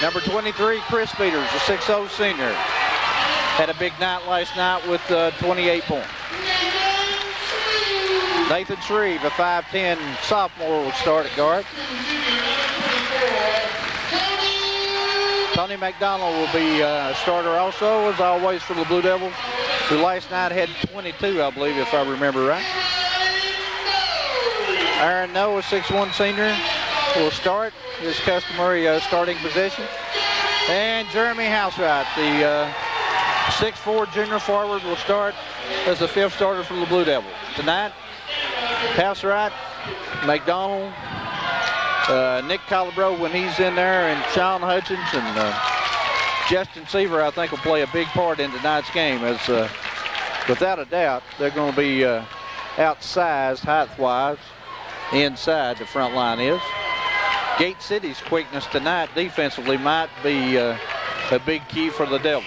Number 23, Chris Peters, a 6'0 senior. Had a big night last night with 28 points. Nathan Shreve, a 5'10 sophomore, will start at guard. Tony McDonald will be a starter also, as always, for the Blue Devils, who last night had 22, I believe, if I remember right. Aaron Noah, a 6'1 senior, will start his customary starting position. And Jeremy Housewright, the 6'4 junior forward, will start as the 5th starter for the Blue Devils. Tonight, Housewright, McDonald, Nick Calabro when he's in there, and Sean Hutchins and Justin Seaver, I think, will play a big part in tonight's game, as without a doubt they're going to be outsized height-wise inside the front line is. Gate City's quickness tonight defensively might be a big key for the Devils.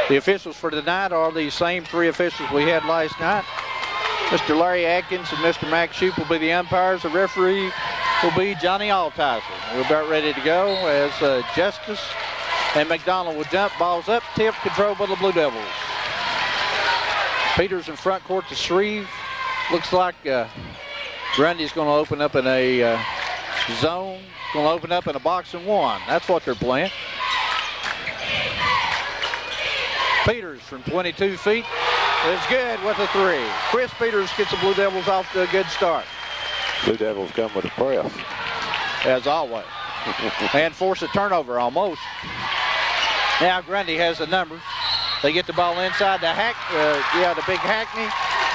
The officials for tonight are the same 3 officials we had last night. Mr. Larry Atkins and Mr. Max Shoup will be the umpires. The referee will be Johnny Altizer. We're about ready to go as Justice and McDonald will jump. Balls up, tip, controlled by the Blue Devils. Peters in front court to Shreve. Looks like Grundy's going to open up in a zone. Going to open up in a box and 1. That's what they're playing. Peters from 22 feet is good with a 3. Chris Peters gets the Blue Devils off to a good start. Blue Devils come with a press. As always. And force a turnover almost. Now Grundy has the numbers. They get the ball inside to the big Hackney.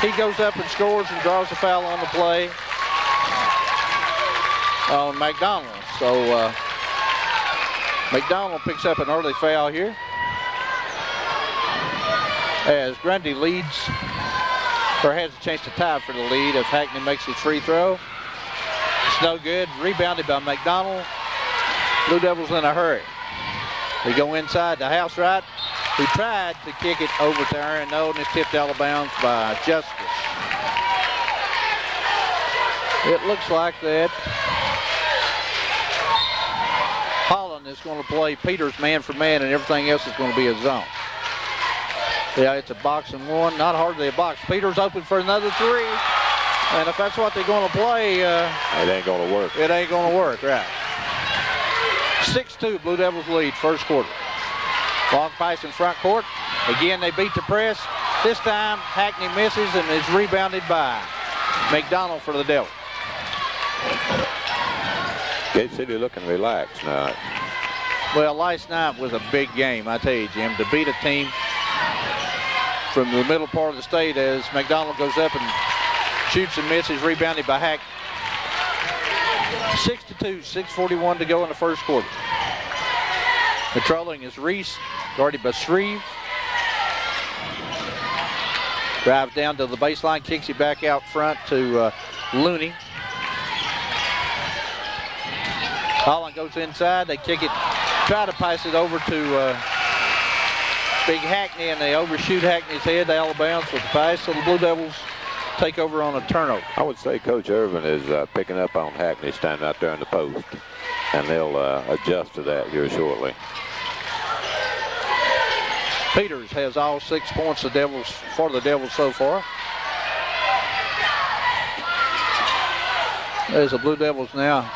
He goes up and scores and draws a foul on the play on McDonald. So McDonald picks up an early foul here, as Grundy leads, or has a chance to tie for the lead if Hackney makes his free throw. It's no good. Rebounded by McDonald. Blue Devils in a hurry. They go inside to Housewright, who tried to kick it over to Aaron Noah, and it's tipped out of bounds by Justice. It looks like that Holland is going to play Peters man for man, and everything else is going to be a zone. Yeah, it's a box and 1, not hardly a box. Peters open for another 3, and if that's what they're going to play, it ain't going to work. It ain't going to work, right? 6-2, Blue Devils lead, first quarter. Long pass in front court. Again, they beat the press. This time, Hackney misses and is rebounded by McDonald for the Devils. Gate City looking relaxed now. Well, last night was a big game, I tell you, Jim, to beat a team from the middle part of the state, as McDonald goes up and shoots and misses, rebounded by Hackney. 6-2, 6:41 to go in the first quarter. Controlling is Reese, guarded by Shreve. Drives down to the baseline, kicks it back out front to Looney. Holland goes inside, they kick it, try to pass it over to big Hackney, and they overshoot Hackney's head out of bounds with the pass, so the Blue Devils take over on a turnover. I would say Coach Irvin is picking up on Hackney standing out there in the post, and they'll adjust to that here shortly. Peters has all 6 points for the Devils so far. As the Blue Devils now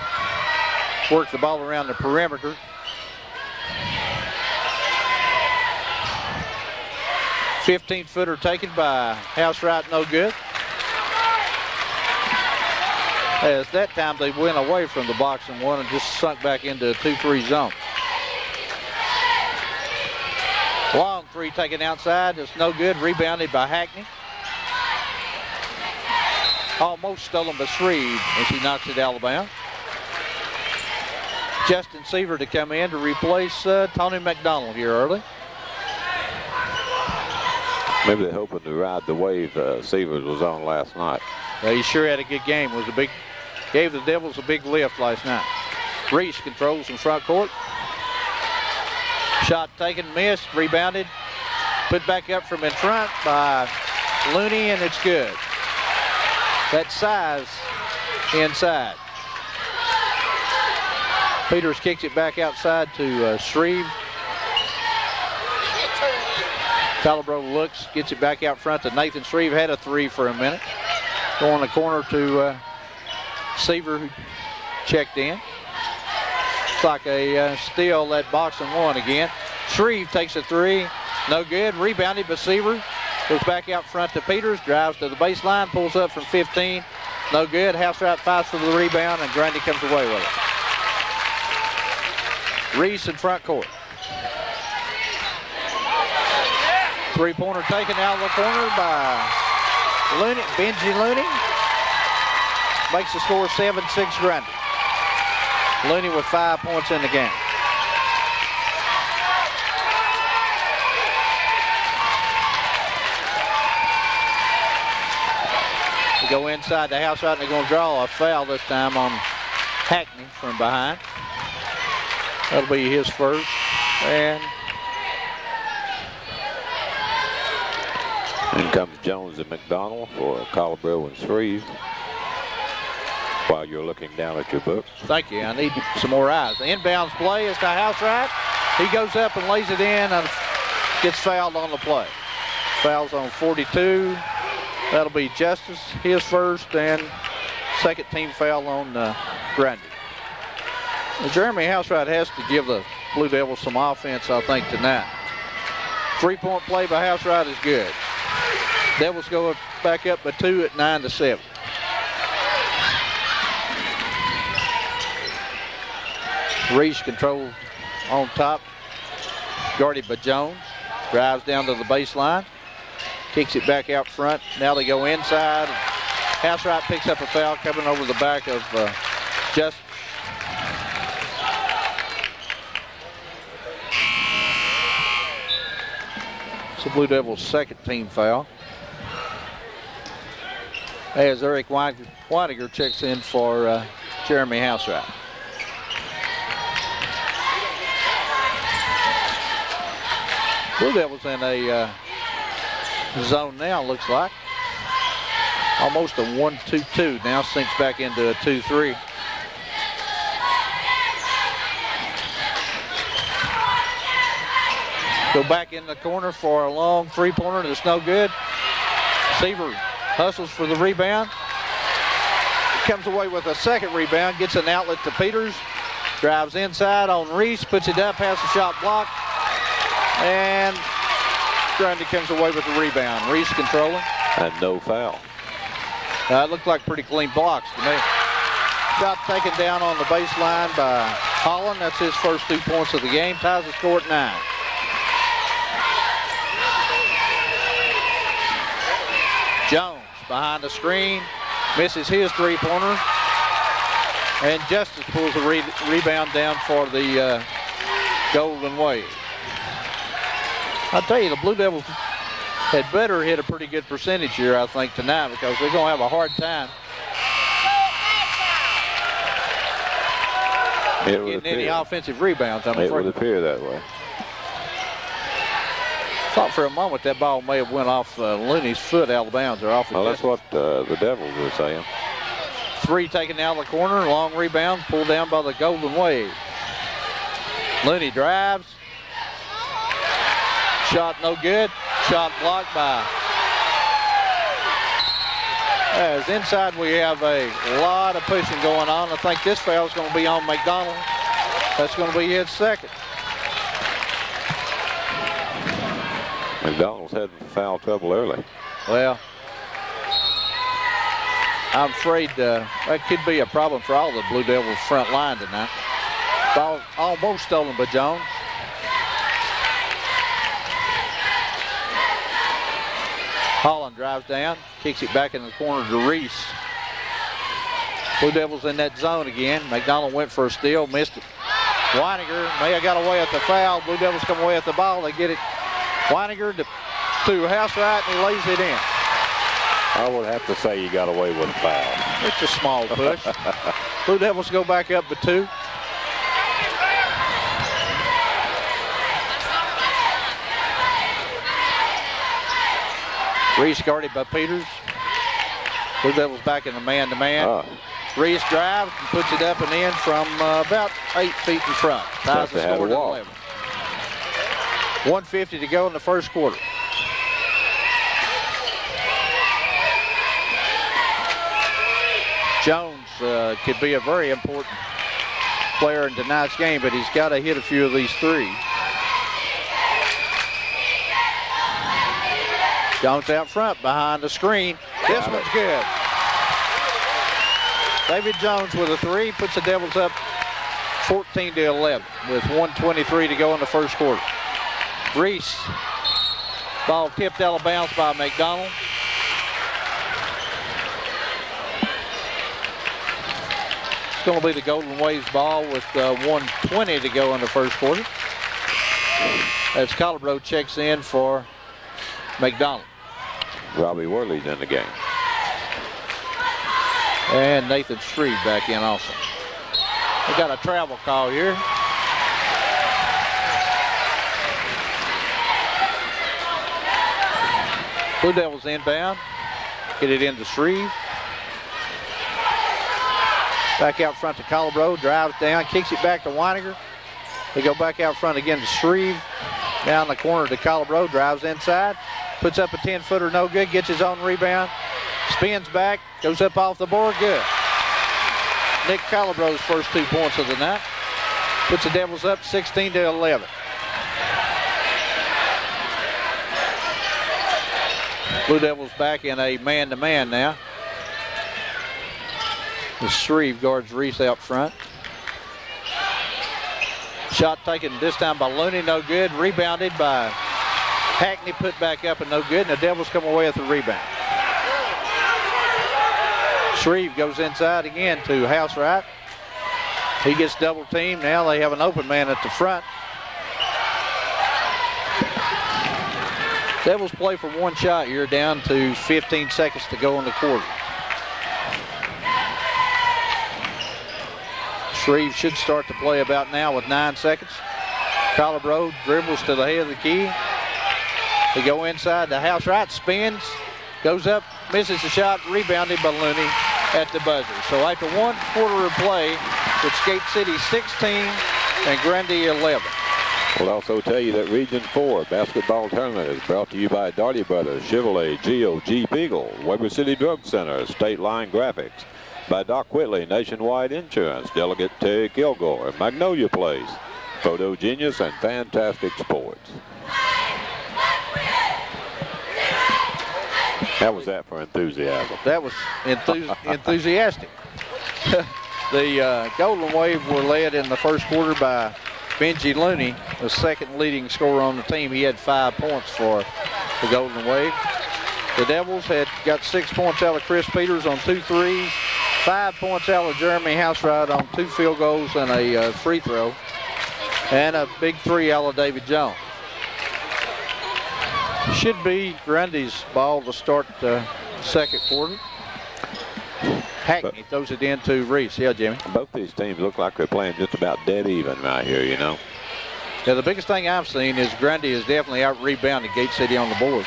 work the ball around the perimeter. "15-footer taken by Housewright, no good. As that time they went away from the box and 1 and just sunk back into a 2-3 zone. Long 3 taken outside, it's no good, rebounded by Hackney. Almost stolen by Shreve as he knocks it out of bounds. Justin Seaver to come in to replace Tony McDonald here early. Maybe they're hoping to ride the wave Seaver was on last night. He sure had a good game. Gave the Devils a big lift last night. Reese controls in front court. Shot taken, missed, rebounded. Put back up from in front by Looney, and it's good. that size inside. Peters kicks it back outside to Shreve. Calabro looks, gets it back out front to Nathan Shreve. Had a three for a minute. Going the corner to Seaver, who checked in. Looks like a steal, that box and one again. Shreve takes a three. No good. Rebounded by Seaver. Goes back out front to Peters. Drives to the baseline. Pulls up from 15. No good. Housewright fights for the rebound, and Grundy comes away with it. Reese in front court. Three-pointer taken out of the corner by Looney, Benji Looney. Makes the score 7-6 Grundy. Looney with 5 points in the game. We go inside the house right, and they're going to draw a foul this time on Hackney from behind. That'll be his first. And in comes Jones and McDonald for Calabro and Shreve. While you're looking down at your book. Thank you. I need some more eyes. The inbounds play is to Housewright. He goes up and lays it in and gets fouled on the play. Fouls on 42. That'll be Justice, his first, and second team foul on Grundy. Jeremy Housewright has to give the Blue Devils some offense, I think, tonight. Three-point play by Housewright is good. Devils go back up by 2 at 9-7. Reese control on top. Guarded by Jones. Drives down to the baseline. Kicks it back out front. Now they go inside. Housewright picks up a foul coming over the back of Justice. It's the Blue Devils' second team foul. As Eric Weiniger checks in for Jeremy Housewright. Blue Devils in a zone now, looks like. Almost a 1-2-2. Now sinks back into a 2-3. Go back in the corner for a long three-pointer that's no good. Seaver hustles for the rebound. Comes away with a second rebound. Gets an outlet to Peters. Drives inside on Reese. Puts it up. Has the shot blocked. And Grundy comes away with the rebound. Reese controlling. And no foul. It looked like pretty clean blocks to me. Shot taken down on the baseline by Holland. That's his first 2 points of the game. Ties the score at 9. Jones behind the screen. Misses his three-pointer. And Justice pulls the rebound down for the Golden Wave. I'll tell you, the Blue Devils had better hit a pretty good percentage here, I think, tonight, because they're going to have a hard time getting any offensive rebounds. It would appear that way. Thought for a moment that ball may have went off Looney's foot out of bounds or off his. Well, that's what the Devils were saying. Three taken out of the corner, long rebound, pulled down by the Golden Wave. Looney drives. Shot no good. Shot blocked by. As inside we have a lot of pushing going on. I think this foul is going to be on McDonald. That's going to be his second. McDonald's had foul trouble early. Well, I'm afraid that could be a problem for all the Blue Devils front line tonight. Ball almost stolen by Jones. Holland drives down, kicks it back in the corner to Reese. Blue Devils in that zone again. McDonald went for a steal, missed it. Weiniger may have got away at the foul. Blue Devils come away at the ball. They get it. Weiniger to Housewright, and he lays it in. I would have to say he got away with a foul. It's a small push. Blue Devils go back up by 2. Reese guarded by Peters. Blue Devils back in the man-to-man. Reese drives and puts it up and in from about 8 feet in front. Ties the score to 11. 1:50 to go in the first quarter. Jones could be a very important player in tonight's game, but he's got to hit a few of these threes. Jones out front behind the screen. This one's good. David Jones with a three puts the Devils up 14-11 with 1:23 to go in the first quarter. Reese, ball tipped out of bounds by McDonald. It's going to be the Golden Waves ball with 1:20 to go in the first quarter. As Colorado checks in for McDonald. Robbie Worley's in the game. And Nathan Shreve back in also. We got a travel call here. Blue Devils inbound. Get it into Shreve. Back out front to Colorado. Drives down. Kicks it back to Weiniger. They go back out front again to Shreve. Down the corner to Colorado. Drives inside. Puts up a 10-footer. No good. Gets his own rebound. Spins back. Goes up off the board. Good. Nick Calabros's first 2 points of the night. Puts the Devils up 16-11. Blue Devils back in a man-to-man now. The Shreve guards Reese out front. Shot taken this time by Looney, no good. Rebounded by Hackney, put back up and no good. And the Devils come away with the rebound. Shreve goes inside again to Housewright. He gets double teamed. Now they have an open man at the front. Devils play for one shot here, down to 15 seconds to go in the quarter. Shreve should start to play about now with 9 seconds. Colorado dribbles to the head of the key. They go inside. The Housewright spins, goes up, misses the shot, rebounded by Looney at the buzzer. So after 1 quarter of play, it's Skate City 16 and Grundy 11. We'll also tell you that Region 4 basketball tournament is brought to you by Darty Brothers, Chevrolet, GOG Beagle, Weber City Drug Center, State Line Graphics, by Doc Whitley, Nationwide Insurance, Delegate Terry Kilgore, Magnolia Place, Photo Genius, and Fantastic Sports. How was that for enthusiasm? That was enthusiastic. The Golden Wave were led in the first quarter by Benji Looney, the second leading scorer on the team. He had 5 points for the Golden Wave. The Devils had got 6 points out of Chris Peters on 2 threes, 5 points out of Jeremy Housewright on 2 field goals and a free throw, and a big 3 out of David Jones. Should be Grundy's ball to start the second quarter. Hackney throws it into Reese. Yeah, Jimmy. Both these teams look like they're playing just about dead even right here, you know. Yeah, the biggest thing I've seen is Grundy is definitely out-rebounded Gate City on the board.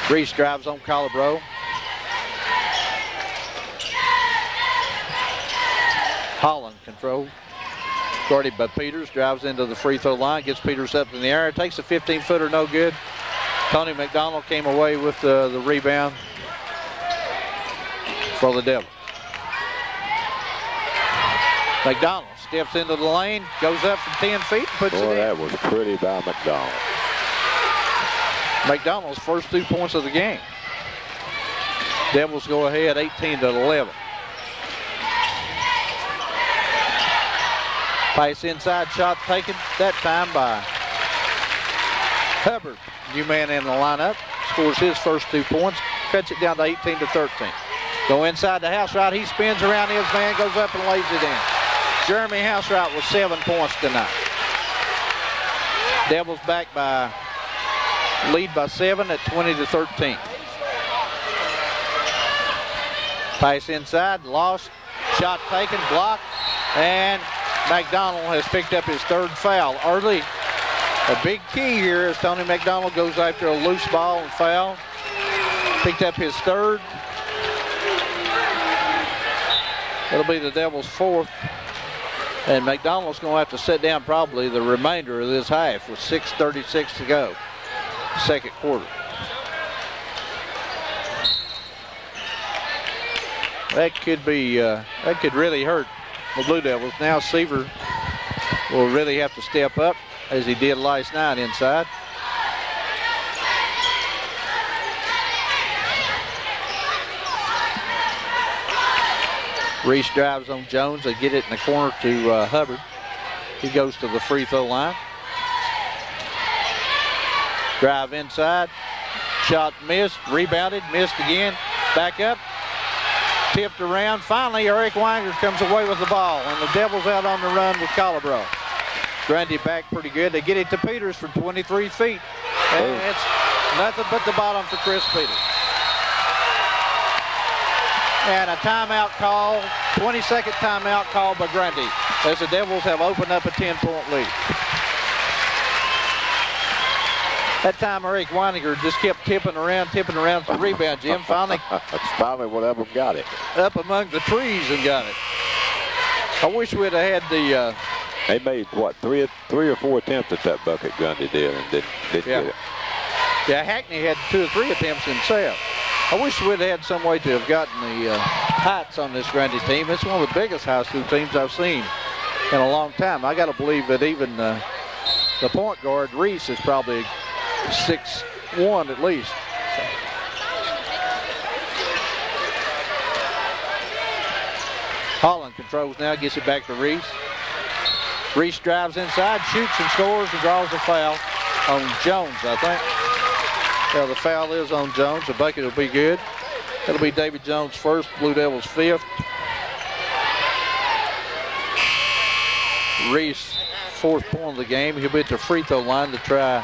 Reese drives on Colorado. Holland control. Guarded by Peters, drives into the free throw line, gets Peters up in the air, takes a 15-footer, no good. Tony McDonald came away with the rebound for the Devils. McDonald steps into the lane, goes up from 10 feet, puts it in. That was pretty by McDonald. McDonald's first 2 points of the game. Devils go ahead 18-11. Pass inside, shot taken, that time by Hubbard. New man in the lineup, scores his first 2 points, cuts it down to 18-13. Go inside the Housewright, he spins around his man, goes up and lays it in. Jeremy Housewright with 7 points tonight. Devils back by, lead by 7 at 20-13. Pass inside, lost, shot taken, blocked, and McDonald has picked up his 3rd foul early A big key here as Tony McDonald goes after a loose ball and foul. Picked up his third. It'll be the Devils' fourth. And McDonald's going to have to sit down probably the remainder of this half with 6:36 to go. Second quarter. That could be, that could really hurt the Blue Devils. Now Seaver will really have to step up as he did last night inside. Reese drives on Jones. They get it in the corner to Hubbard. He goes to the free throw line. Drive inside. Shot missed. Rebounded. Missed again. Back up. Tipped around. Finally, Eric Weingers comes away with the ball. And the Devils out on the run with Colebrook. Grundy back pretty good. They get it to Peters from 23 feet. And it's nothing but the bottom for Chris Peters. And a timeout call, 22nd timeout call by Grundy, as the Devils have opened up a 10-point lead. That time Eric Weininger just kept tipping around for the rebound, Jim. Finally, that's finally one of them got it. Up among the trees and got it. I wish we'd have had the... They made, what, three or four attempts at that bucket, Grundy did, and didn't get it. Yeah, Hackney had 2 or 3 attempts himself. I wish we'd had some way to have gotten the heights on this Grundy team. It's one of the biggest high school teams I've seen in a long time. I got to believe that even the point guard, Reese, is probably 6'1" at least. Holland controls now, gets it back to Reese. Reese drives inside, shoots and scores and draws a foul on Jones, I think. Well, the foul is on Jones. The bucket will be good. It'll be David Jones first, Blue Devils fifth. Reese, fourth point of the game. He'll be at the free throw line to try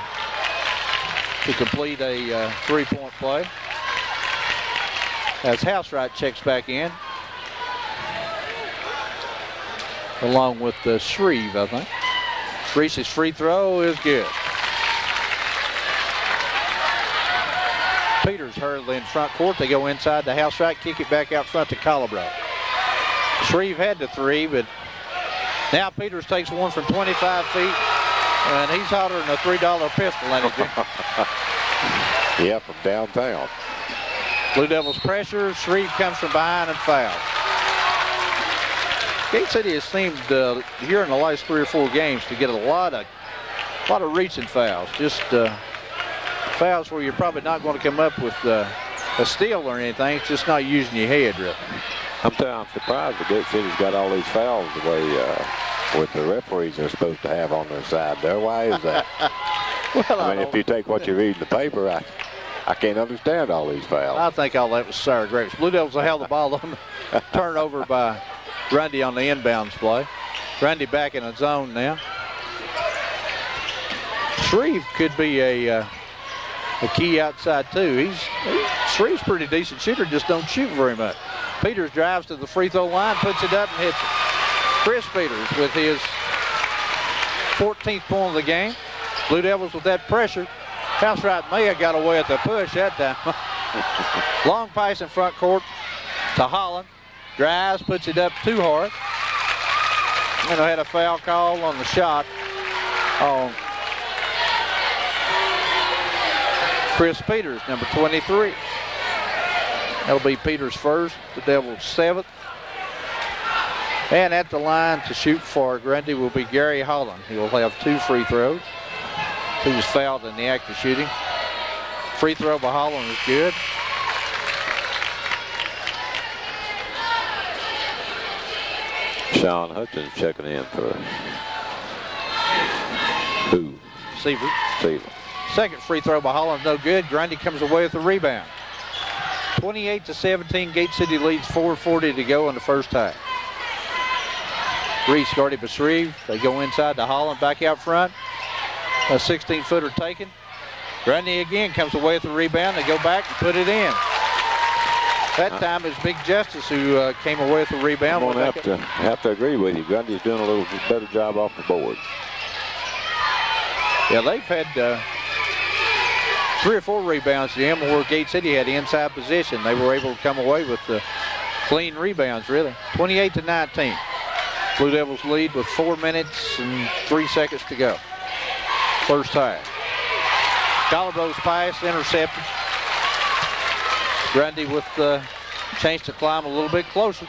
to complete a 3-point play. As Housewright checks back in, along with Shreve, I think. Reese's free throw is good. Peters hurriedly in front court. They go inside the Housewright, kick it back out front to Colebrook. Shreve had the 3, but now Peters takes one from 25 feet, and he's hotter than a $3 pistol. Yeah, from downtown. Blue Devils pressure. Shreve comes from behind and fouls. Gate City has seemed here in the last 3 or 4 games to get a lot of reaching fouls. Just fouls where you're probably not going to come up with a steal or anything. It's just not using your head, really. I'm surprised the Gate City's got all these fouls the way with the referees are supposed to have on their side there. Why is that? Well, I mean, if you take what you read in the paper, I can't understand all these fouls. I think all that was sour grapes. Blue Devils will have the ball on the turnover by Grundy on the inbounds play. Grundy back in the zone now. Shreve could be a key outside too. Shreve's pretty decent shooter, just don't shoot very much. Peters drives to the free throw line, puts it up and hits it. Chris Peters with his 14th point of the game. Blue Devils with that pressure. Housewright may have got away at the push that time. Long pass in front court to Holland. Drives, puts it up too hard. And I had a foul call on the shot on Chris Peters, number 23. That'll be Peters first, the Devils 7th. And at the line to shoot for Grundy will be Gary Holland. He will have 2 free throws. He was fouled in the act of shooting. Free throw by Holland is good. Sean Hutchins checking in for who? Seaver. Seaver. Second free throw by Holland, no good. Grundy comes away with the rebound. 28-17, Gate City leads 4:40 to go in the first half. Reese guarded by Shreve. They go inside to Holland, back out front. A 16-footer taken. Grundy again comes away with the rebound. They go back and put it in. That time it's Big Justice who came away with the rebound. I'm going to have to agree with you. Grundy's doing a little better job off the board. Yeah, they've had 3 or 4 rebounds to them where Gate City had inside position. They were able to come away with the clean rebounds, really. 28-19. Blue Devils lead with 4 minutes and 3 seconds to go. First half. Colordo's pass intercepted. Grundy with the chance to climb a little bit closer.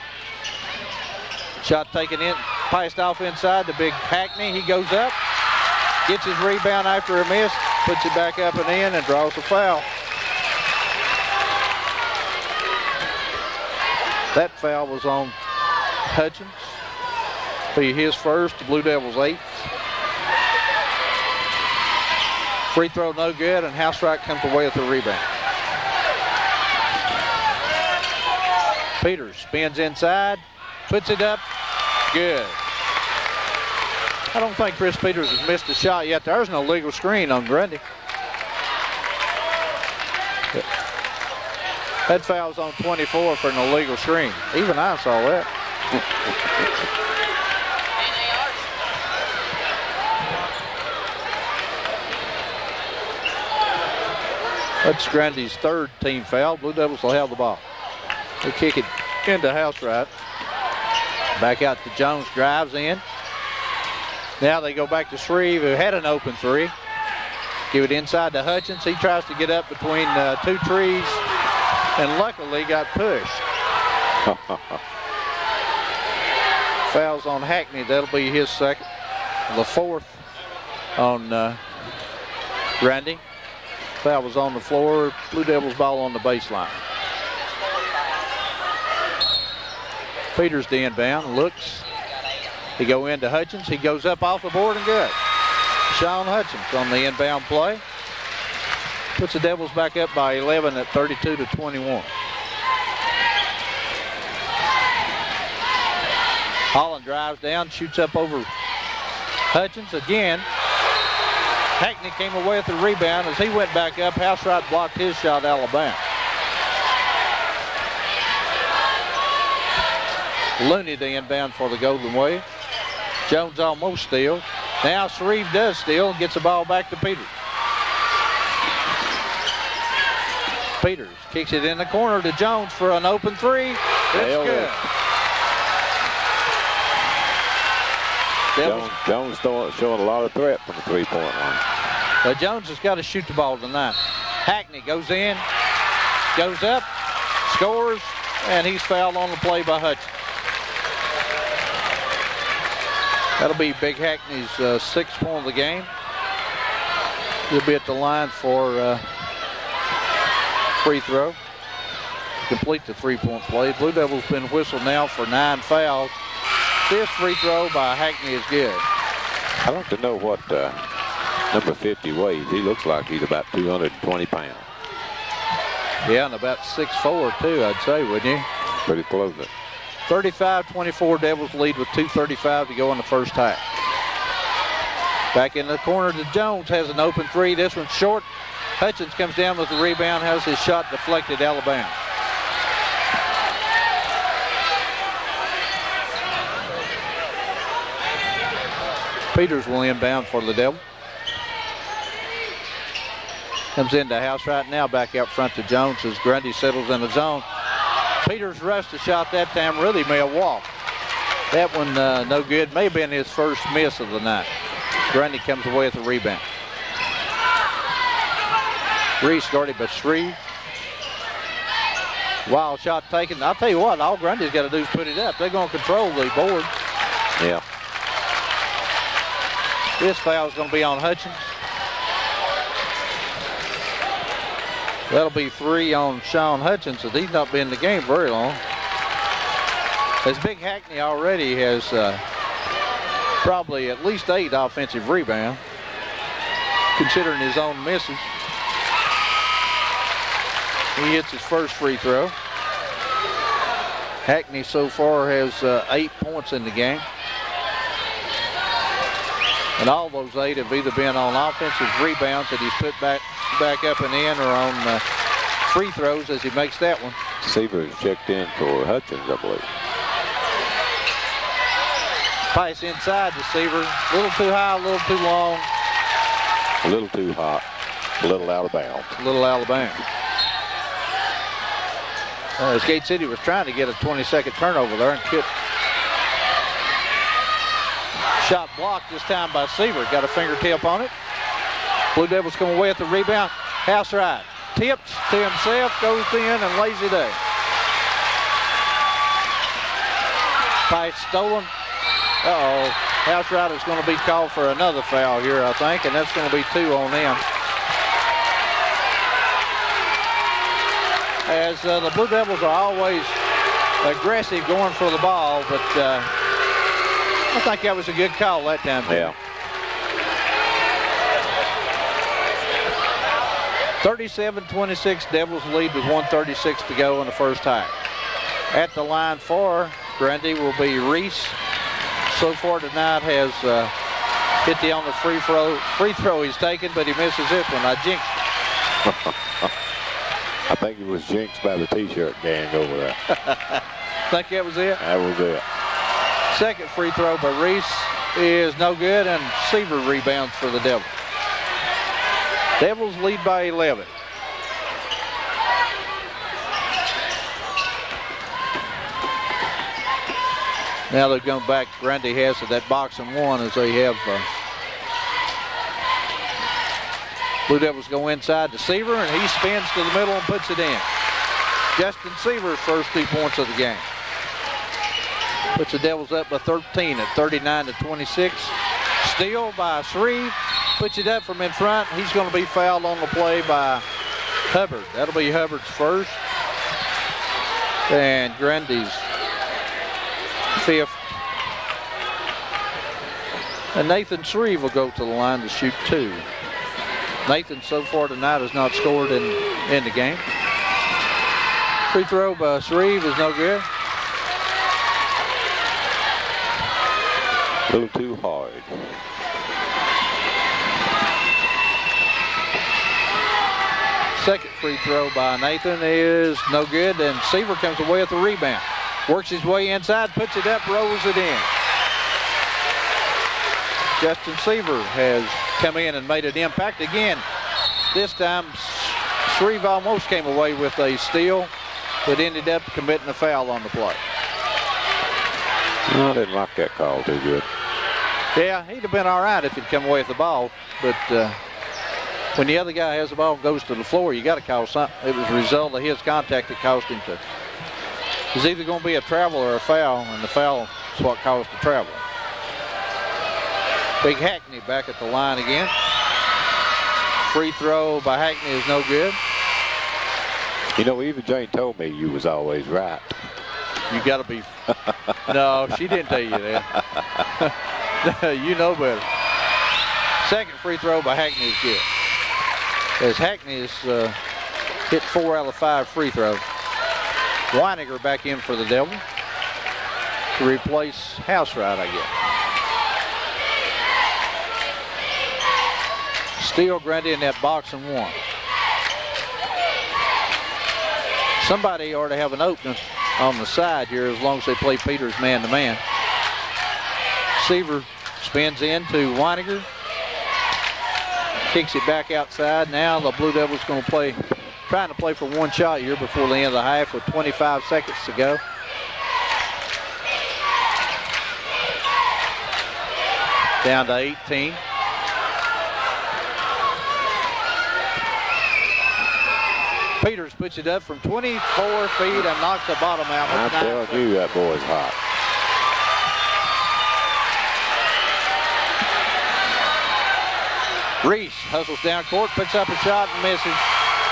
Shot taken in, passed off inside to big Hackney. He goes up, gets his rebound after a miss, puts it back up and in, and draws a foul. That foul was on Hutchins. Be his first, the Blue Devils' 8th. Free throw no good, and Housewright comes away with the rebound. Peters spins inside, puts it up, good. I don't think Chris Peters has missed a shot yet. There's no legal screen on Grundy. That foul's on 24 for an illegal screen. Even I saw that. That's Grundy's 3rd team foul. Blue Devils will have the ball. They kick it into Housewright. Back out to Jones, drives in. Now they go back to Shreve, who had an open 3. Give it inside to Hutchins. He tries to get up between 2 trees, and luckily got pushed. Fouls on Hackney. That'll be his 2nd. The 4th on Grundy. Foul was on the floor. Blue Devils ball on the baseline. Peters the inbound, looks. He go into Hutchins. He goes up off the board and good. Sean Hutchins on the inbound play. Puts the Devils back up by 11 at 32-21. Holland drives down, shoots up over Hutchins again. Hackney came away with the rebound. As he went back up, Housewright blocked his shot, Alabama. Looney the inbound for the Golden Wave. Jones almost steals. Now Shreve does steal and gets the ball back to Peters. Peters kicks it in the corner to Jones for an open 3. It's good. Jones showing a lot of threat from the 3-point line. But Jones has got to shoot the ball tonight. Hackney goes in, goes up, scores, and he's fouled on the play by Hutchins. That'll be Big Hackney's 6th point of the game. He'll be at the line for free throw. Complete the 3-point play. Blue Devils been whistled now for 9 fouls. 5th free throw by Hackney is good. I'd like to know what number 50 weighs. He looks like he's about 220 pounds. Yeah, and about 6'4" too, I'd say, wouldn't you? Pretty close. 35-24, Devils lead with 2:35 to go in the first half. Back in the corner to Jones, has an open 3. This one's short. Hutchins comes down with the rebound, has his shot deflected, Alabama. Peters will inbound for the Devil. Comes into Housewright now, back out front to Jones as Grundy settles in the zone. Peters rushed the shot that time, really may have walked. That one no good, may have been his first miss of the night. Grundy comes away with the rebound. Reese guarded by Shreve. Wild shot taken. I'll tell you what, all Grundy's got to do is put it up. They're going to control the board. Yeah. This foul is going to be on Hutchins. That'll be 3 on Sean Hutchins, as he's not been in the game very long. As Big Hackney already has probably at least 8 offensive rebounds, considering his own misses. He hits his first free throw. Hackney so far has 8 points in the game. And all those 8 have either been on offensive rebounds that he's put back up and in, or on free throws as he makes that one. Seaver checked in for Hutchins, I believe. Pass inside to Seaver. A little too high, a little too long. A little too hot. A little out of bounds. A little out of bounds. As Gate City was trying to get a 20-second turnover there and kick. Shot blocked this time by Seaver. Got a fingertip on it. Blue Devils come away at the rebound. Housewright tips to himself, goes in, and lays it up. Pass stolen. Uh-oh. Housewright is going to be called for another foul here, I think, and that's going to be 2 on them. As the Blue Devils are always aggressive going for the ball, but I think that was a good call that time. Yeah. 37-26, Devils lead with 1:36 to go in the first half. At the line for Grundy will be Reese. So far tonight has hit the only free throw he's taken, but he misses this one. I jinxed it. I think it was jinxed by the T-shirt gang over there. Think that was it? That was it. Second free throw by Reese is no good, and Seaver rebounds for the Devils. Devils lead by 11. Now they're going back. Grundy has it, that box and one, as they have. Blue Devils go inside to Seaver, and he spins to the middle and puts it in. Justin Seaver's first 2 points of the game. Puts the Devils up by 13 at 39-26. Steal by Shreve. Puts it up from in front. He's going to be fouled on the play by Hubbard. That'll be Hubbard's first. And Grundy's fifth. And Nathan Shreve will go to the line to shoot 2. Nathan so far tonight has not scored in the game. Free throw by Shreve is no good. A little too hard. Second free throw by Nathan is no good, and Seaver comes away with the rebound. Works his way inside, puts it up, rolls it in. Justin Seaver has come in and made an impact again. This time, Shreve almost came away with a steal, but ended up committing a foul on the play. No, I didn't like that call too good. Yeah, he'd have been all right if he'd come away with the ball, but when the other guy has the ball and goes to the floor, you got to call something. It was a result of his contact that caused him to. It's either going to be a travel or a foul, and the foul is what caused the travel. Big Hackney back at the line again. Free throw by Hackney is no good. You know, Eva Jane told me you was always right. You got to be. No, she didn't tell you that. You know better. Second free throw by Hackney is good. As Hackney has hit 4 out of 5 free throws. Weiniger back in for the Devils to replace Housewright, I guess. Steele Grundy in that box and one. Somebody ought to have an opening on the side here as long as they play Peters man-to-man. Seaver spins in to Weiniger. Kicks it back outside. Now the Blue Devils going to play, trying to play for one shot here before the end of the half with 25 seconds to go. Down to 18. Peters puts it up from 24 feet and knocks the bottom out. I'm telling you, that boy's hot. Reese hustles down court, puts up a shot and misses.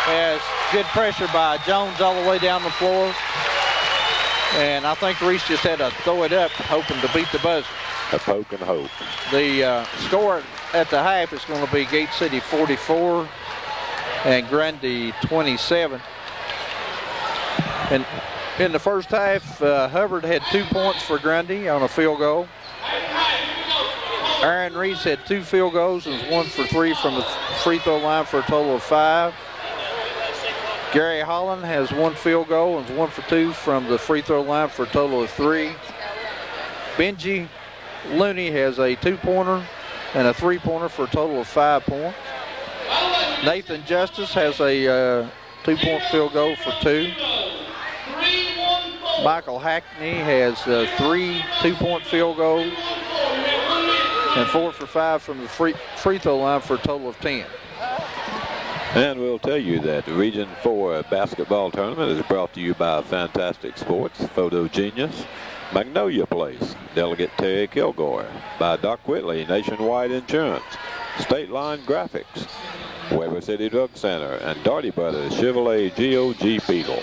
Has good pressure by Jones all the way down the floor. And I think Reese just had to throw it up, hoping to beat the buzzer. A poke and hope. The score at the half is going to be Gate City 44 and Grundy 27. And in the first half, Hubbard had 2 points for Grundy on a field goal. Aaron Reese had 2 field goals and was 1 for 3 from the free throw line for a total of 5. Gary Holland has 1 field goal and is 1 for 2 from the free throw line for a total of 3. Benji Looney has a 2-pointer and a 3-pointer for a total of 5 points. Nathan Justice has a 2-point field goal for 2. Michael Hackney has 3 2-point field goals and 4 for 5 from the free throw line for a total of 10. And we'll tell you that the Region 4 basketball tournament is brought to you by Fantastic Sports, Photo Genius, Magnolia Place, Delegate Terry Kilgore, by Doc Whitley, Nationwide Insurance, State Line Graphics, Weber City Drug Center, and Darty Brothers Chevrolet GOG Beetle.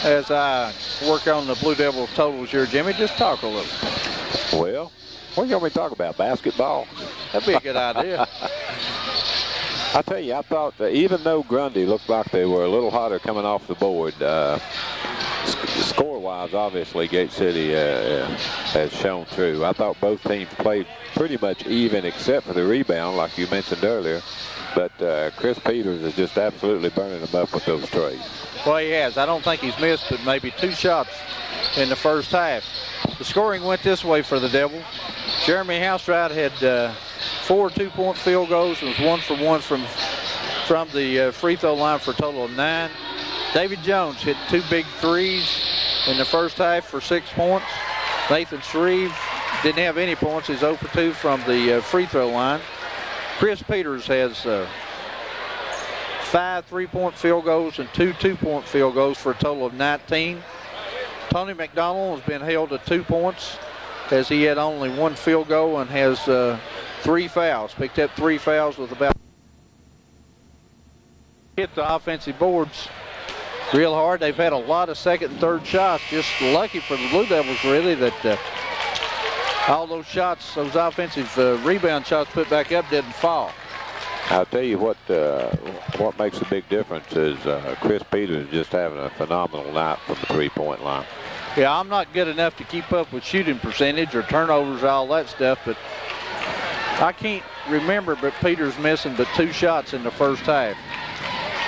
As I work on the Blue Devils totals here, Jimmy, just talk a little. Well, what are you going to talk about? Basketball? That'd be a good idea. I tell you, I thought that even though Grundy looked like they were a little hotter coming off the board, score-wise, obviously, Gate City has shown through. I thought both teams played pretty much even except for the rebound, like you mentioned earlier. But Chris Peters is just absolutely burning them up with those trays. Well, he has. I don't think he's missed but maybe 2 shots in the first half. The scoring went this way for the Devils. Jeremy Housewright had 4 2-point field goals and was 1 for 1 from the free throw line for a total of 9. David Jones hit 2 big threes in the first half for 6 points. Nathan Shreve didn't have any points. He's 0 for 2 from the free throw line. Chris Peters has 5 3-point field goals and 2 2-point field goals for a total of 19. Tony McDonald has been held to 2 points as he had only 1 field goal and has 3 fouls. Picked up 3 fouls with about hit the offensive boards real hard. They've had a lot of second and third shots. Just lucky for the Blue Devils, really, that all those shots, those offensive rebound shots put back up didn't fall. I'll tell you what makes a big difference is Chris Peters just having a phenomenal night from the 3-point line. Yeah, I'm not good enough to keep up with shooting percentage or turnovers or all that stuff, but I can't remember but Peters missing but 2 shots in the first half.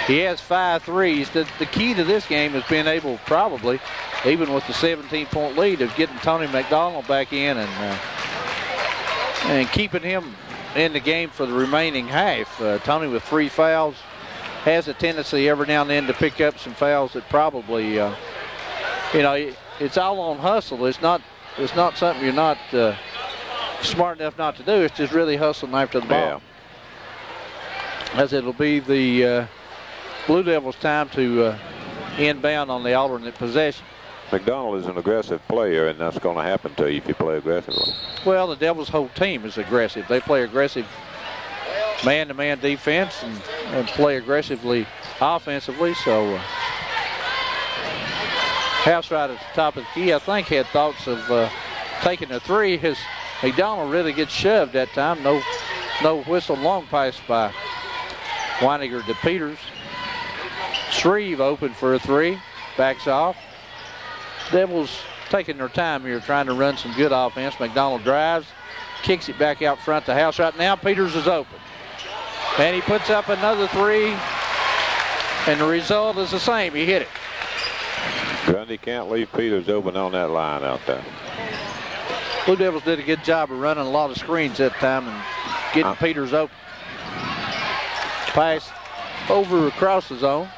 He has 5 threes. The key to this game is being able, probably, even with the 17-point lead, of getting Tony McDonald back in and keeping him in the game for the remaining half. Tony with 3 fouls has a tendency every now and then to pick up some fouls that probably, it's all on hustle. It's not something you're not smart enough not to do. It's just really hustling after the ball. Yeah. As it'll be the Blue Devils' time to inbound on the alternate possession. McDonald is an aggressive player, and that's going to happen to you if you play aggressively. Well, the Devils' whole team is aggressive. They play aggressive man-to-man defense and play aggressively offensively. So Housewright at the top of the key, I think, had thoughts of taking a 3. His McDonald really gets shoved that time. No whistle, long pass by Weiniger to Peters. Shreve open for a 3, backs off. Devils taking their time here, trying to run some good offense. McDonald drives, kicks it back out front to Housewright. Now Peters is open. And he puts up another 3, and the result is the same. He hit it. Grundy can't leave Peters open on that line out there. Blue Devils did a good job of running a lot of screens that time and getting Peters open. Pass over across the zone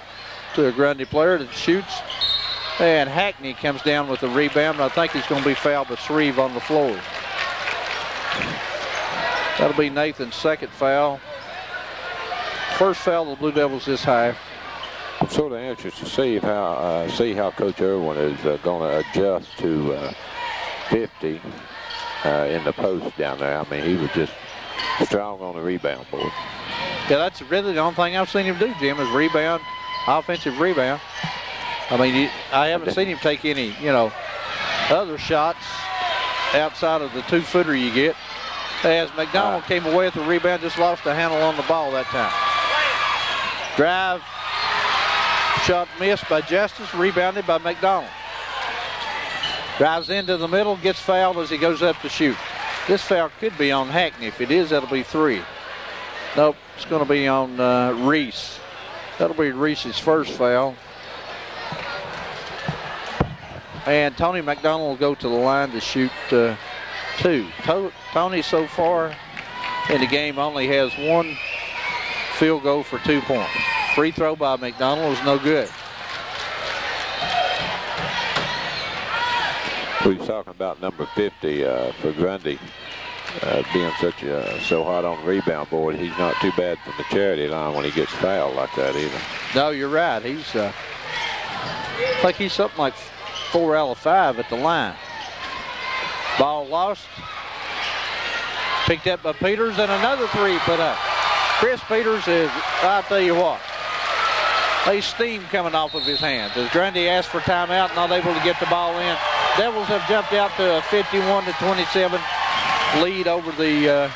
to a Grundy player that shoots. And Hackney comes down with the rebound. I think he's going to be fouled by Shreve on the floor. That'll be Nathan's 2nd foul. First foul of the Blue Devils this half. I'm sort of anxious to see how Coach Irwin is going to adjust to 50 in the post down there. I mean, he was just strong on the rebound board. Yeah, that's really the only thing I've seen him do, Jim, is rebound, offensive rebound. I mean, I haven't seen him take any, other shots outside of the 2-footer you get. As McDonald came away with the rebound, just lost the handle on the ball that time. Drive, shot missed by Justice, rebounded by McDonald. Drives into the middle, gets fouled as he goes up to shoot. This foul could be on Hackney. If it is, that'll be 3. Nope, it's going to be on Reese. That'll be Reese's first foul. And Tony McDonald will go to the line to shoot 2. Tony so far in the game only has one field goal for 2 points. Free throw by McDonald is no good. We were talking about number 50 for Grundy being so hot on the rebound board. He's not too bad from the charity line when he gets fouled like that either. No, you're right. He's like he's something like 4 out of 5 at the line. Ball lost. Picked up by Peters, and another 3 put up. Chris Peters is, I'll tell you what, there's steam coming off of his hands. As Grundy asked for timeout, not able to get the ball in. Devils have jumped out to a 51-27 lead over the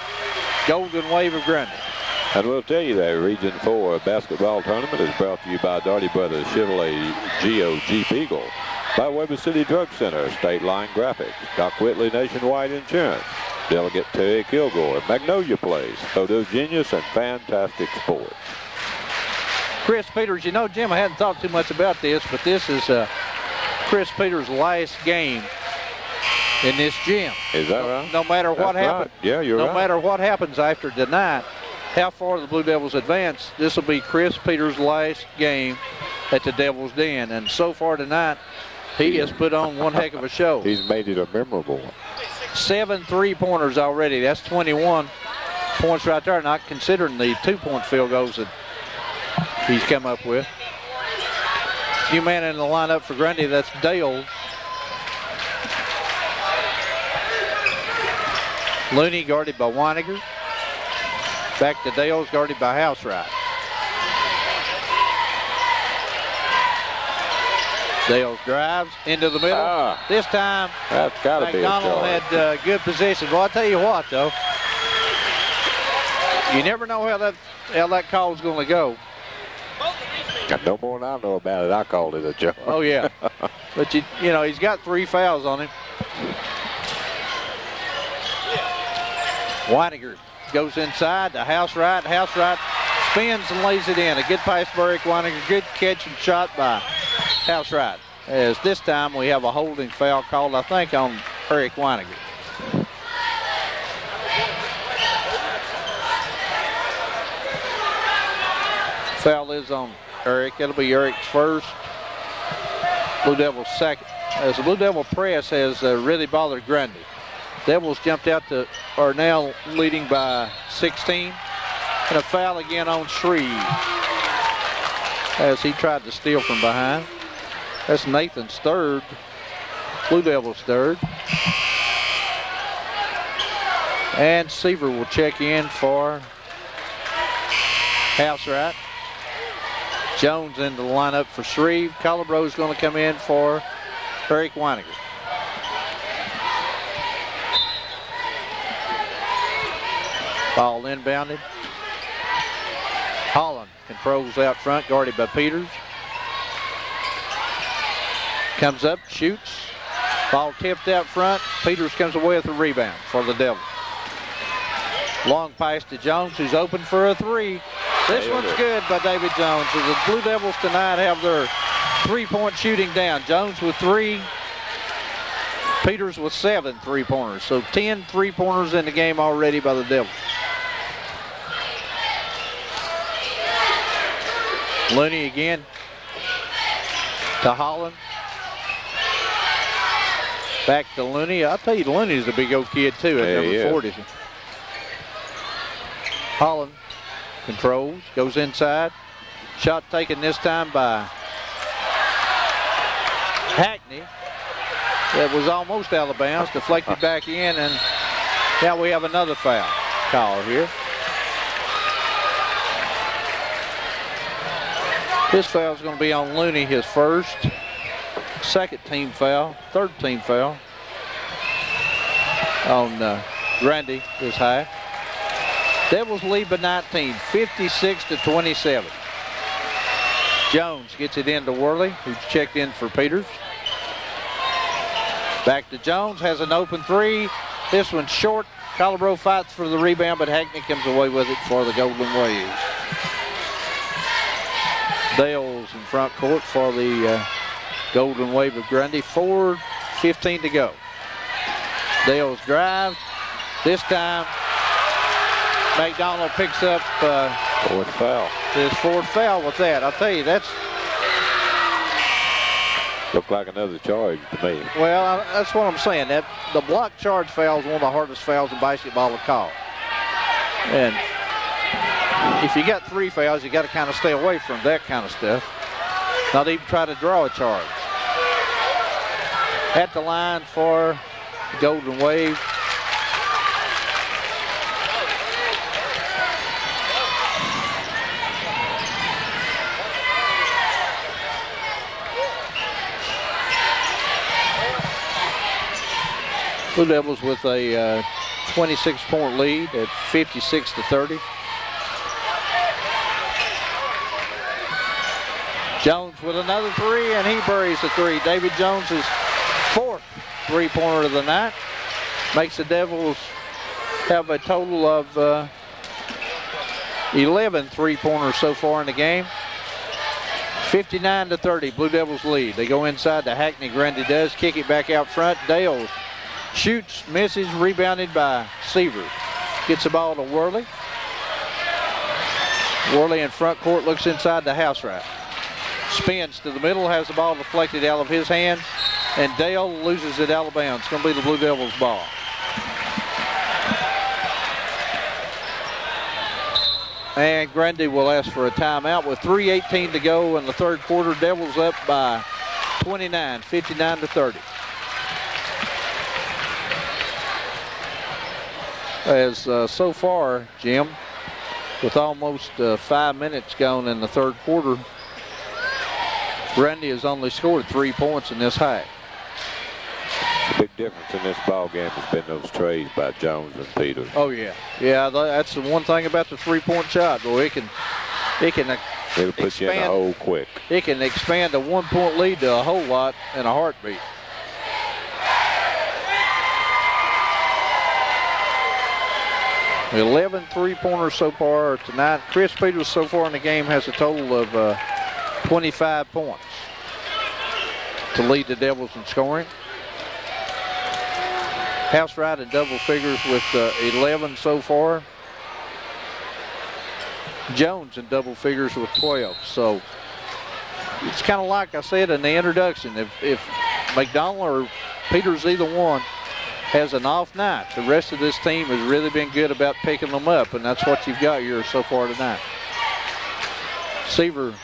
Golden Wave of Grundy. And we'll tell you that Region 4 basketball tournament is brought to you by Darty Brothers Chevrolet Geo Jeep Eagle, by Weber City Drug Center, State Line Graphics, Doc Whitley Nationwide Insurance, Delegate Terry Kilgore, Magnolia Place, Photo Genius, and Fantastic Sports. Chris Peters, you know, Jim, I hadn't thought too much about this, but this is Chris Peters' last game in this gym. Is that right? No matter what happens. Right. Yeah, you're right. No matter what happens after tonight, how far the Blue Devils advance, this will be Chris Peters' last game at the Devil's Den. And so far tonight, he has put on one heck of a show. He's made it a memorable one. 7 3-pointers already. That's 21 points right there, not considering the 2-point field goals that he's come up with. New man in the lineup for Grundy, that's Dale. Looney guarded by Weiniger. Back to Dale's, guarded by Housewright. Dales drives into the middle. This time, that's gotta McDonald had good position. Well, I'll tell you what, though. You never know how that call is going to go. No more than I know about it. I called it a joke. Oh, yeah. But, you know, he's got 3 fouls on him. Weiniger goes inside to Housewright. Housewright spins and lays it in. A good pass by Eric Weiniger. Good catch and shot by Housewright. As this time we have a holding foul called, I think, on Eric Weiniger. Foul is on Eric. It'll be Eric's first. Blue Devils second. As the Blue Devil press has really bothered Grundy. Devils jumped out are now leading by 16. And a foul again on Shreve as he tried to steal from behind. That's Nathan's third. Blue Devils third. And Seaver will check in for Housewright. Jones into the lineup for Shreve. Colabro's going to come in for Eric Weiniger. Ball inbounded. Holland controls out front, guarded by Peters. Comes up, shoots. Ball tipped out front. Peters comes away with a rebound for the Devils. Long pass to Jones, who's open for a 3. This one's good by David Jones. So the Blue Devils tonight have their 3-point shooting down. Jones with 3. Peters with 7 3-pointers. So 10 3-pointers in the game already by the Devils. Looney again to Holland. Back to Looney. I'll tell you, Looney's a big old kid too at number 40. Holland controls, goes inside. Shot taken this time by Hackney. That was almost out of bounds, deflected back in, and now we have another foul call here. This foul is going to be on Looney, his first, second team foul, third team foul on Grundy this half. Devils lead by 19, 56-27. Jones gets it into Worley, who's checked in for Peters. Back to Jones, has an open 3. This one's short. Colabro fights for the rebound, but Hackney comes away with it for the Golden Waves. Dale's in front court for the Golden Wave of Grundy. 4:15 to go. Dale's drive. This time McDonald picks up Fourth foul. his fourth foul with that. I'll tell you, that's, Looked like another charge to me. well, that's what I'm saying. That the block charge foul is one of the hardest fouls in basketball to call. And if you got 3 fouls, you got to kind of stay away from that kind of stuff. Not even try to draw a charge. At the line for Golden Wave. Blue Devils with a 26-point lead at 56-30. Jones with another 3, and he buries the 3. David Jones' 4th three-pointer of the night. Makes the Devils have a total of 11 three-pointers so far in the game. 59-30, Blue Devils lead. They go inside to Hackney. Grundy does kick it back out front. Dale shoots, misses, rebounded by Seaver. Gets the ball to Worley. Worley in front court, looks inside to Housewright. Spins to the middle, has the ball deflected out of his hands, and Dale loses it out of bounds. It's going to be the Blue Devils' ball. And Grundy will ask for a timeout with 3:18 to go in the third quarter. Devils up by 29, 59-30. As so far, Jim, with almost 5 minutes gone in the third quarter, Grundy has only scored 3 points in this half. The big difference in this ball game has been those trades by Jones and Peters. Oh yeah, that's the one thing about the 3-point shot. Boy, it can It'll put you in a hole quick. It can expand a 1-point lead to a whole lot in a heartbeat. Eleven three-pointers so far tonight. Chris Peters so far in the game has a total of 25 points to lead the Devils in scoring. Housewright in double figures with 11 so far. Jones in double figures with 12. So it's kind of like I said in the introduction. If McDonald or Peters, either one, has an off night, the rest of this team has really been good about picking them up, and that's what you've got here so far tonight. Seaver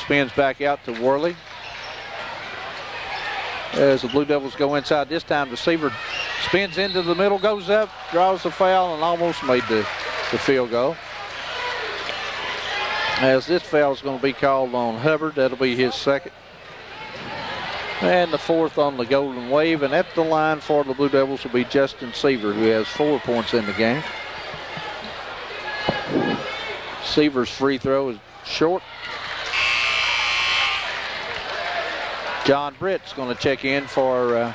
spins back out to Worley. As the Blue Devils go inside this time, the Seaver spins into the middle, goes up, draws the foul, and almost made the field goal. As this foul is going to be called on Hubbard, that'll be his second. And the 4th on the Golden Wave. And at the line for the Blue Devils will be Justin Seaver, who has 4 points in the game. Seaver's free throw is short. John Britt's going to check in for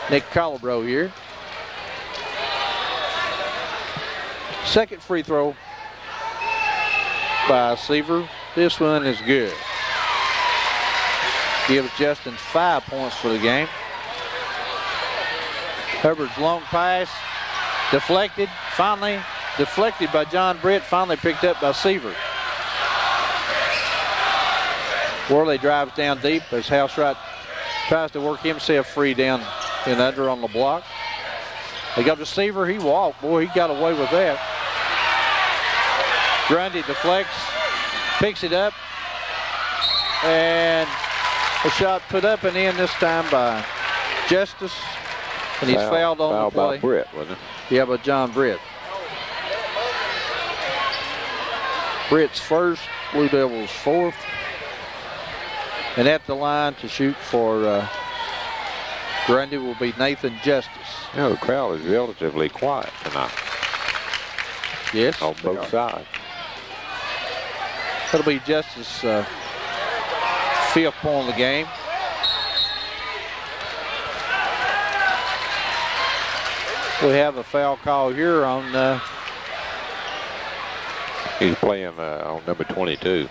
Nick Colabro here. Second free throw by Seaver. This one is good. Gives Justin 5 points for the game. Hubbard's long pass deflected. Finally deflected by John Britt. Finally picked up by Seaver. Worley drives down deep as Housewright tries to work himself free down and under on the block. They go to Seaver. He walked. Boy, he got away with that. Grundy deflects, picks it up, and a shot put up and in this time by Justice, and he's fouled on the play. By Britt, wasn't it? Yeah, by John Britt. Britt's first, Blue Devils 4th. And at the line to shoot for Grundy will be Nathan Justice. You know, the crowd is relatively quiet tonight. Yes. On both sides. That'll be Justice's 5th point of the game. We have a foul call here on... He's playing on number 22.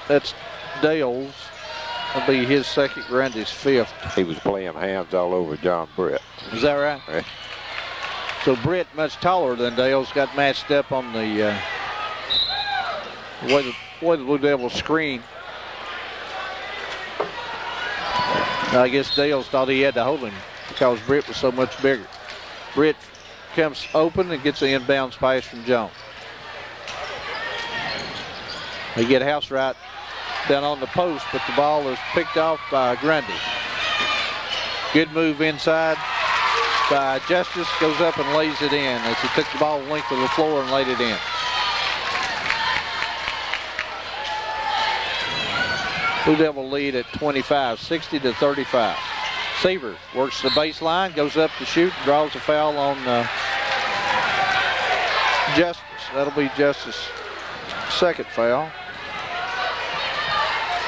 That's Dale's. That'll be his second, Grundy's 5th. He was playing hands all over John Britt. Is that right? Yeah. So Britt, much taller than Dale's, got matched up on the way the Blue Devils screen. I guess Dale's thought he had to hold him because Britt was so much bigger. Britt comes open and gets an inbounds pass from Jones. They get House right down on the post, but the ball is picked off by Grundy. Good move inside by Justice, goes up and lays it in as he took the ball the length of the floor and laid it in. Blue Devil lead at 25, 60-35. Seaver works the baseline, goes up to shoot, draws a foul on Justice. That'll be Justice's second foul.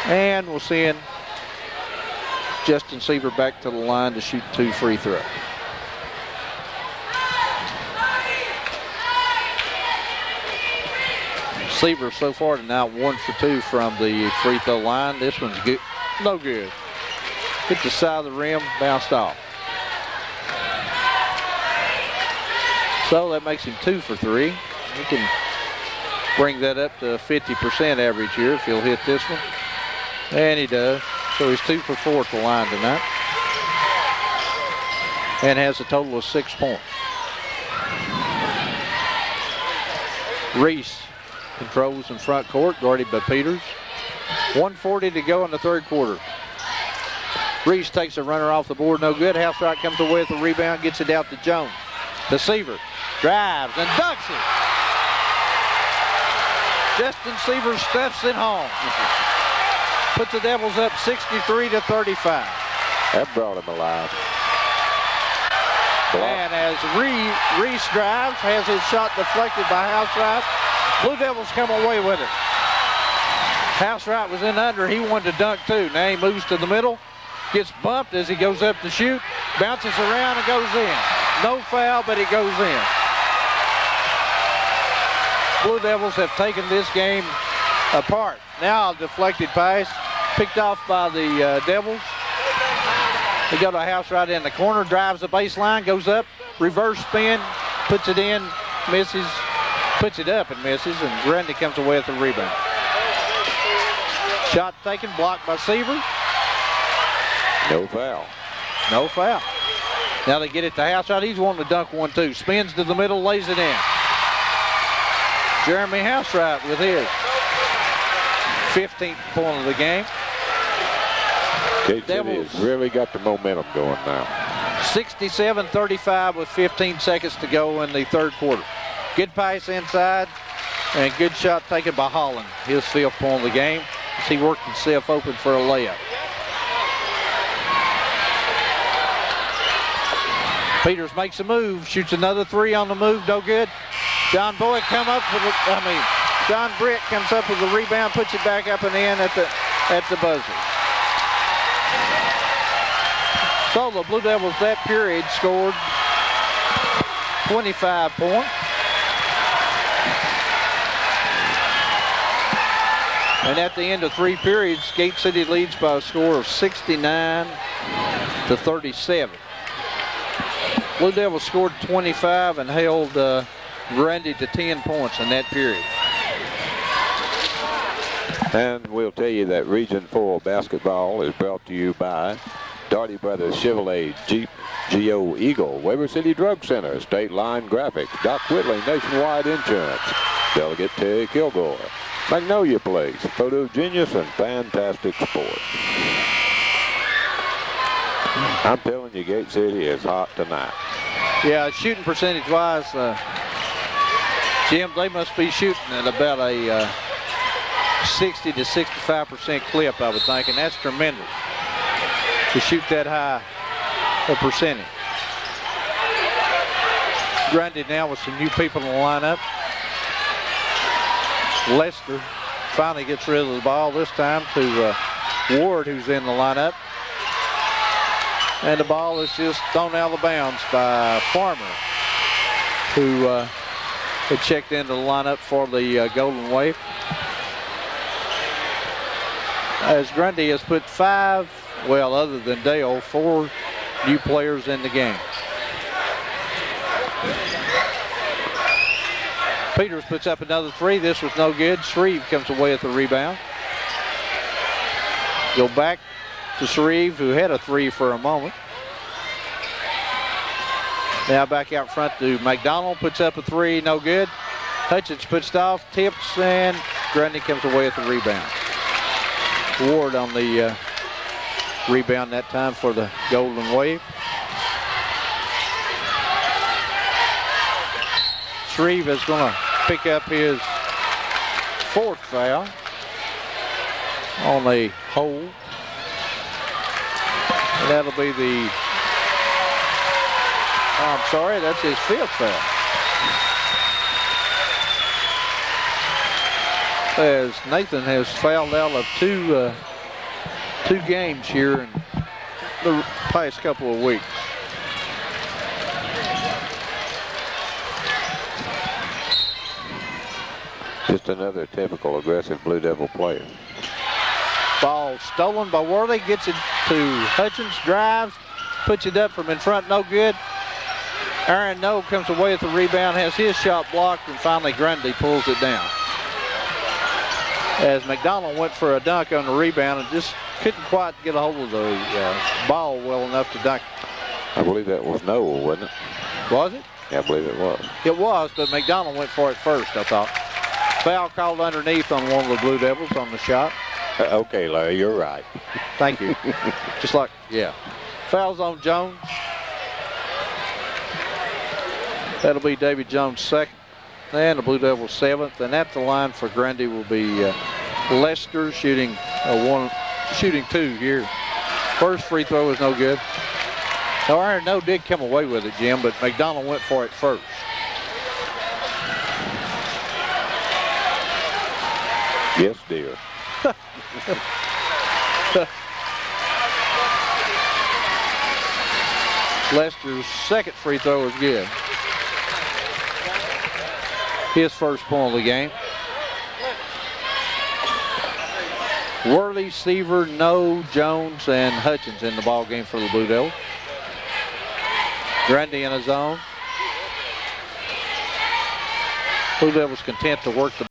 And we'll send Justin Seaver back to the line to shoot 2 free throws. Seaver so far tonight 1 for 2 from the free throw line. This one's good, no good. Hit the side of the rim, bounced off. So that makes him 2 for 3. He can bring that up to 50% average here if he'll hit this one. And he does. So he's 2 for 4 at the line tonight. And has a total of 6 points. Reese controls in front court, guarded by Peters. 1:40 to go in the third quarter. Reese takes a runner off the board, no good. Housewright comes away with the rebound, gets it out to Jones. The Seaver drives and dunks it. Justin Seaver stuffs it home. Puts the Devils up 63-35. That brought him alive. And as Reese drives, has his shot deflected by Housewright. Blue Devils come away with it. Housewright was in under. He wanted to dunk too. Now he moves to the middle. Gets bumped as he goes up to shoot. Bounces around and goes in. No foul, but it goes in. Blue Devils have taken this game apart. Now a deflected pass. Picked off by the Devils. They go to Housewright in the corner. Drives the baseline. Goes up. Reverse spin. Puts it in. Misses. Puts it up and misses. And Grundy comes away with the rebound. Shot taken. Blocked by Seaver. No foul. No foul. Now they get it to Housewright. He's wanting to dunk one too. Spins to the middle, lays it in. Jeremy Housewright with his 15th point of the game. City has really got the momentum going now. 67-35 with 15 seconds to go in the third quarter. Good pass inside and good shot taken by Holland. His 5th point of the game as he worked himself open for a layup. Peters makes a move, shoots another 3 on the move, no good. John Britt comes up with the rebound, puts it back up and in at the buzzer. So the Blue Devils that period scored 25 points. And at the end of 3 periods, Gate City leads by a score of 69-37. Blue Devils scored 25 and held Grundy to 10 points in that period. And we'll tell you that Region 4 basketball is brought to you by Darty Brothers Chevrolet Jeep Geo Eagle, Weber City Drug Center, State Line Graphics, Doc Whitley Nationwide Insurance, Delegate Terry Kilgore, Magnolia Place, Photo Genius, and Fantastic Sports. I'm telling you, Gate City is hot tonight. Yeah, shooting percentage-wise, Jim, they must be shooting at about a 60 to 65% clip, I would think, and that's tremendous to shoot that high a percentage. Grundy now with some new people in the lineup. Lester finally gets rid of the ball this time to Ward, who's in the lineup. And the ball is just thrown out of bounds by Farmer, who had checked into the lineup for the Golden Wave. As Grundy has put 5, well, other than Dale, 4 new players in the game. Peters puts up another three. This was no good. Shreve comes away with the rebound. Go back to Shreve, who had a three for a moment. Now back out front to McDonald, puts up a three, no good. Hutchins puts it off, tips, and Grundy comes away with the rebound. Ward on the rebound that time for the Golden Wave. Shreve is going to pick up his fourth foul on the hole. And that'll be the, I'm sorry, that's his fifth foul. As Nathan has fouled out of two games here in the past couple of weeks. Just another typical aggressive Blue Devil player. Ball stolen by Worley, gets it to Hutchins, drives, puts it up from in front, no good. Aaron Noe comes away with the rebound, has his shot blocked, and finally Grundy pulls it down. As McDonald went for a dunk on the rebound and just couldn't quite get a hold of the ball well enough to dunk. I believe that was Noel, wasn't it? Was it? Yeah, I believe it was. It was, but McDonald went for it first, I thought. Foul called underneath on one of the Blue Devils on the shot. Okay, Larry, you're right. Thank you. Just like, yeah. Foul's on Jones. That'll be David Jones' second. And the Blue Devils' seventh. And at the line for Grundy will be Lester shooting two here. First free throw was no good. Now, Aaron Noe did come away with it, Jim, but McDonald went for it first. Yes, dear. Lester's second free throw is good. His first point of the game. Worley, Seaver, Noe, Jones, and Hutchins in the ball game for the Blue Devils. Grundy in his zone. Blue Devils content to work the